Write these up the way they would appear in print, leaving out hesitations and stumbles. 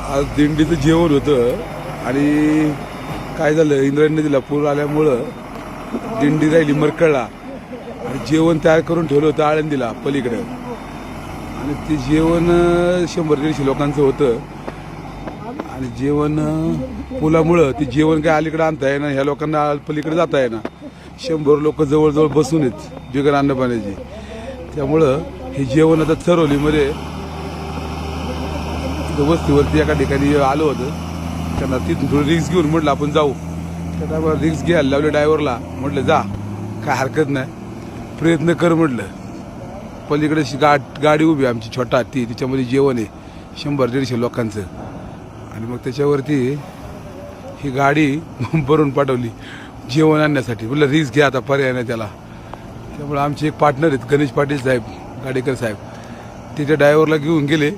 आज दिंडीचं जेवण होतं आणि काय झालं, इंद्रायणी नदीला पूर आल्यामुळं दिंडी राहिली मरकळला आणि जेवण तयार करून ठेवलं होतं आळंदीला पलीकडं. आणि ते जेवण 100-150 लोकांचं होतं आणि जेवण पुलामुळं ते जेवण काय अलीकडे आणता येईना, ह्या लोकांना पलीकडे जाता येईना. 100 लोक जवळजवळ बसून आहेत बिगर अन्न पाण्याची. त्यामुळं हे जेवण आता चरवलीमध्ये वस्तीवरती एका ठिकाणी आलो होतं. त्यांना तिथून थोडी रिक्स घेऊन म्हटलं आपण जाऊ. त्या रिक्स घ्यायला लावले ड्रायव्हरला, म्हटलं जा काय हरकत नाही, प्रयत्न कर म्हटलं. पलीकडे गाडी उभी आमची छोटा हत्ती, तिच्यामध्ये जेवण आहे 100-150 लोकांचं. आणि मग त्याच्यावरती ही गाडी भरून पाठवली जेवण आणण्यासाठी. म्हटलं रिक्स घ्या, आता पर्याय नाही त्याला. त्यामुळे आमचे एक पार्टनर आहेत गणेश पाटील साहेब, गाडेकर साहेब, ते त्या ड्रायव्हरला घेऊन गेले.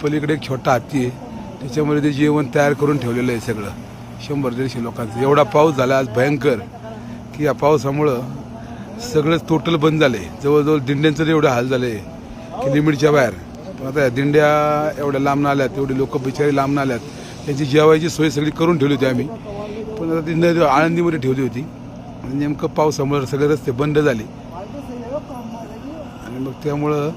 पलीकडे एक छोटा हत्ती आहे, त्याच्यामध्ये ते जेवण तयार करून ठेवलेलं आहे सगळं 100-150 लोकांचं. एवढा पाऊस झाला आज भयंकर की या पावसामुळं सगळंच टोटल बंद झालं आहे. जवळजवळ दिंड्यांचं एवढं हाल झालं आहे की लिमिटच्या बाहेर. पण आता दिंड्या एवढ्या लांब आल्यात, एवढे लोक बिचारी लांब आल्यात, त्यांची जेवायची सोय सगळी करून ठेवली होती आम्ही. पण आता ती आळंदीमध्ये ठेवली होती आणि नेमकं पावसामुळे सगळे रस्ते बंद झाले आणि मग त्यामुळं